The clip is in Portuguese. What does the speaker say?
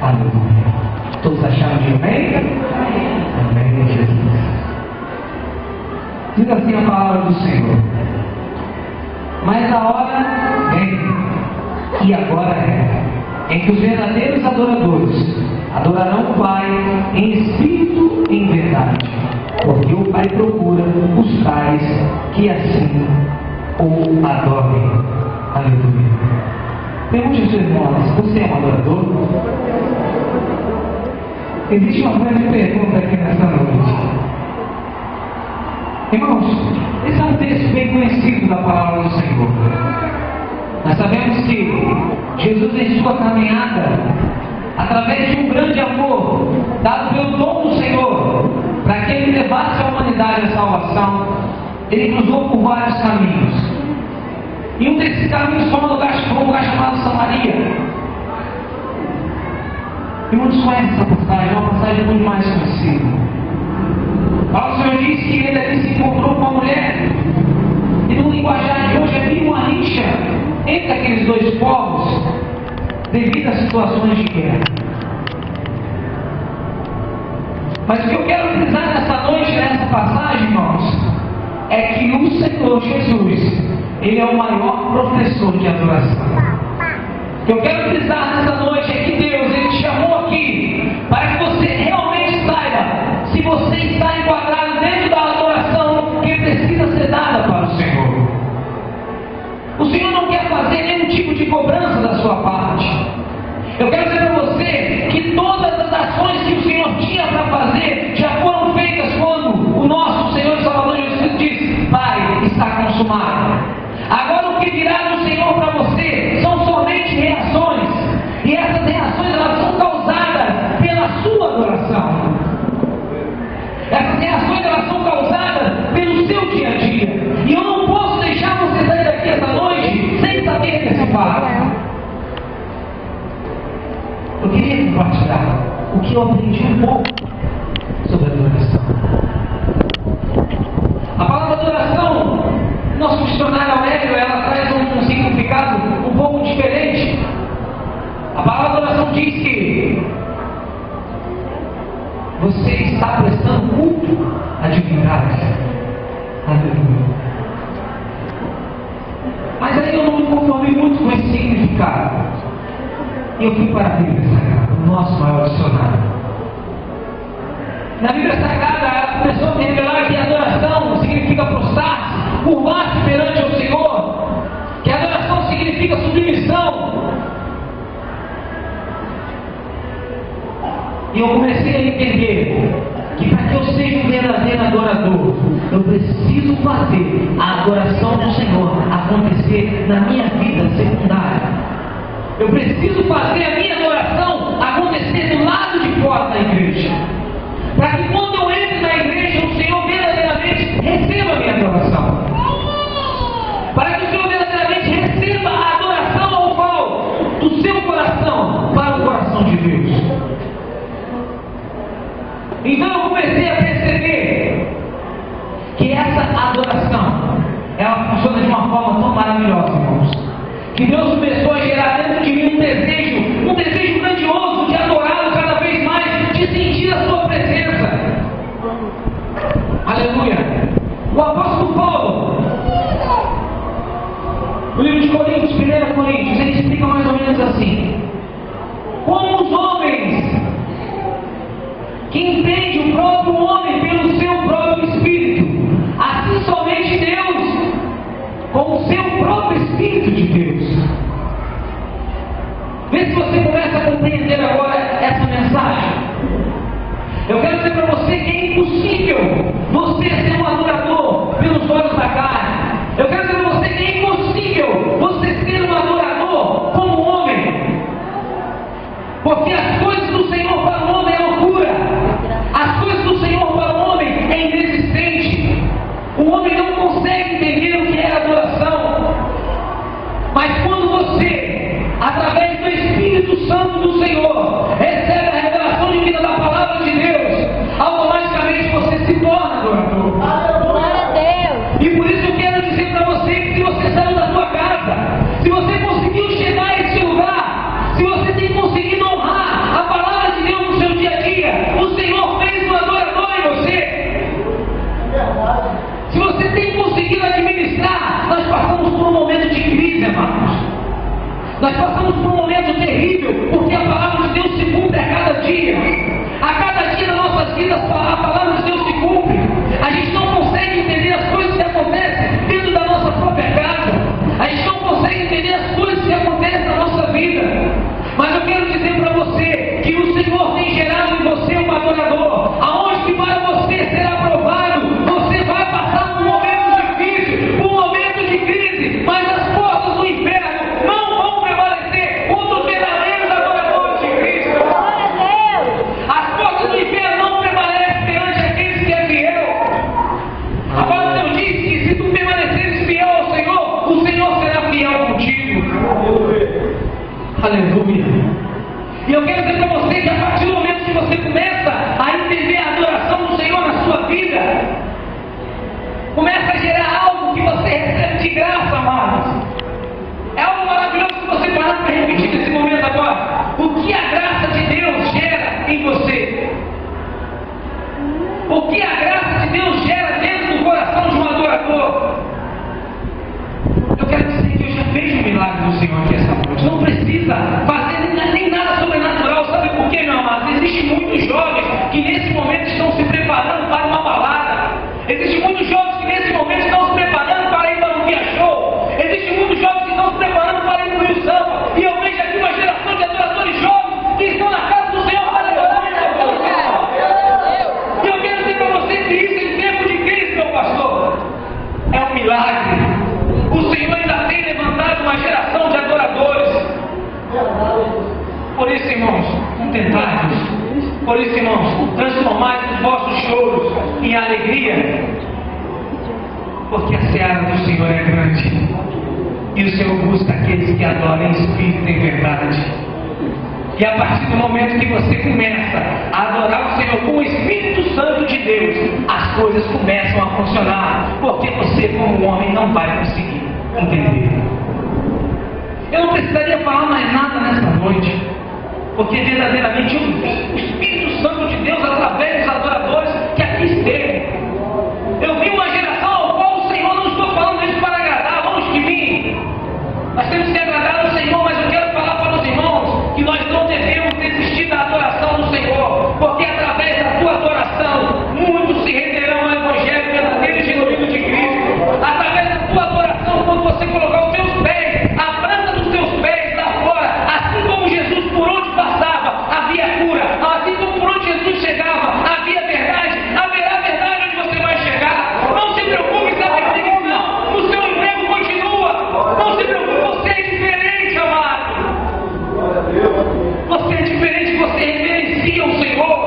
Aleluia. Todos acharam de amém? Amém, Jesus. Diz assim a palavra do Senhor. Mas a hora vem, e agora é, em que os verdadeiros adoradores adorarão o Pai em espírito e em verdade, porque o Pai procura os tais que assim o adorem. Aleluia. Pergunte aos seus irmãos: você é um adorador? Existe uma grande pergunta aqui nessa noite. Irmãos, esse é um texto bem conhecido da palavra do Senhor. Nós sabemos que Jesus, em sua caminhada, através de um grande amor dado pelo dom do Senhor, para que Ele levasse a humanidade à salvação, Ele cruzou por vários caminhos. E um desses caminhos foi um lugar chamado Samaria. E muitos conhecem essa passagem, é uma passagem muito mais conhecida. O Senhor diz que ele ali se encontrou com uma mulher. E no linguajar de hoje havia uma rixa entre aqueles dois povos devido a situações de guerra. Mas o que eu quero frisar nessa noite, nessa passagem, irmãos, é que o Senhor Jesus, Ele é o maior professor de adoração. O que eu quero frisar nessa noite é que Deus, Ele te chamou aqui para que você realmente saiba se você está enquadrado dentro da adoração que precisa ser dada para o Senhor. O Senhor não quer fazer nenhum tipo de cobrança da sua parte. Eu quero dizer para você que todas as ações que o Senhor tinha para fazer já foram feitas quando o nosso Senhor e Salvador Jesus disse: Pai, está consumado. Agora o que virá do Senhor para você são somente reações. E essas reações, elas são causadas pela sua adoração. Essas reações, elas são causadas pelo seu dia a dia. E eu não posso deixar você sair daqui essa noite sem saber desse fato. Eu queria compartilhar o que eu aprendi um pouco sobre a adoração. A palavra adoração, nosso missionário Aurélio, ela traz um significado um pouco diferente. A palavra adoração diz que você está prestando culto à divindade. Aleluia. Mas aí eu não me conformei muito com esse significado. E eu fui para a Bíblia Sagrada, o nosso maior dicionário. Na Bíblia Sagrada, ela começou a me revelar que a adoração significa prostrar-se, curvar-se perante o Senhor. Que a adoração significa submissão. E eu comecei a entender que para que eu seja um verdadeiro adorador, eu preciso fazer a adoração do Senhor acontecer na minha vida secundária. Eu preciso fazer a minha adoração acontecer do lado de fora da igreja. Para que quando eu entre na igreja, o Senhor verdadeiramente receba a minha adoração. Para que o Senhor verdadeiramente receba a adoração ao qual do seu coração para o coração de Deus. Então eu comecei a perceber que essa adoração, ela funciona de uma forma tão maravilhosa, irmãos. Que Deus começou a gerar dentro de mim um desejo grandioso de adorá-lo cada vez mais, de sentir a sua presença. Aleluia. O apóstolo Paulo, no livro de Coríntios, 1 Coríntios, ele explica mais ou menos assim: como os homens que entendem o próprio homem pelo seu próprio espírito, assim somente Deus, com o seu próprio Espírito de Deus. Vê se você começa a compreender agora essa mensagem. Eu quero dizer para você que é impossível você ser um adorador pelos olhos da carne. Eu quero dizer para você que é impossível você ser um adorador como homem. Porque as coisas do Senhor para o homem é loucura. As coisas do Senhor para o homem é inexistente. O homem não consegue entender o que é adoração. Mas quando você, através do Espírito Santo do Senhor, recebe a revelação divina da palavra de Deus, automaticamente você se torna adorador. Glória a Deus. E por isso eu quero dizer para você que se você saiu da sua casa, se você conseguiu chegar a esse lugar, se você tem conseguido honrar a E eu quero dizer para você que a partir do momento que você começa a entender a adoração do Senhor na sua vida, começa a gerar algo que você recebe de graça, amados. É algo maravilhoso que você parar para repetir nesse momento agora. O que a graça de Deus gera em você? O que a graça de Deus gera dentro do coração de um adorador? Eu quero dizer que eu já vejo o milagre do Senhor aqui essa noite. Não precisa fazer nem nada sobrenatural. Sabe por quê, meu amado? Existem muitos jovens que nesse momento estão se preparando para uma balada. Existem muitos jovens que nesse momento estão se preparando para ir para um dia show. Existem muitos jovens que estão se preparando para ir para o Rio Samba. E eu vejo aqui uma geração de adoradores jovens que estão na casa do Senhor para adorar o Senhor. E eu quero dizer para você que isso em tempo de crise, meu pastor, é um milagre. O Senhor ainda tem levantado uma geração de adoradores. Por isso, irmãos, contentai-vos. Por isso, irmãos, transformai os vossos choros em alegria, porque a seara do Senhor é grande, e o Senhor busca aqueles que adoram em espírito e em verdade. E a partir do momento que você começa a adorar o Senhor com o Espírito Santo de Deus, as coisas começam a funcionar, porque você, como homem, não vai conseguir entender. Eu não precisaria falar mais nada nessa noite, porque verdadeiramente eu vi o Espírito Santo de Deus através dos adoradores que aqui esteve. Eu vi uma geração ao qual o Senhor, não estou falando isso para agradar, longe de mim. Nós temos que agradar ao Senhor, mas eu quero falar para os irmãos que nós não devemos desistir da adoração do Senhor, porque através da tua adoração, muitos se renderão ao Evangelho verdadeiro e genuíno de Cristo. Através da tua adoração, quando você colocar os teus pés, a planta dos teus pés lá fora, assim como Jesus por onde passava, havia cura, assim como por onde Jesus chegava, havia verdade, haverá verdade onde você vai chegar. Não se preocupe com a perseguição, o seu emprego continua. Não se preocupe, você é diferente, amado. Você é diferente, você reverencia o Senhor.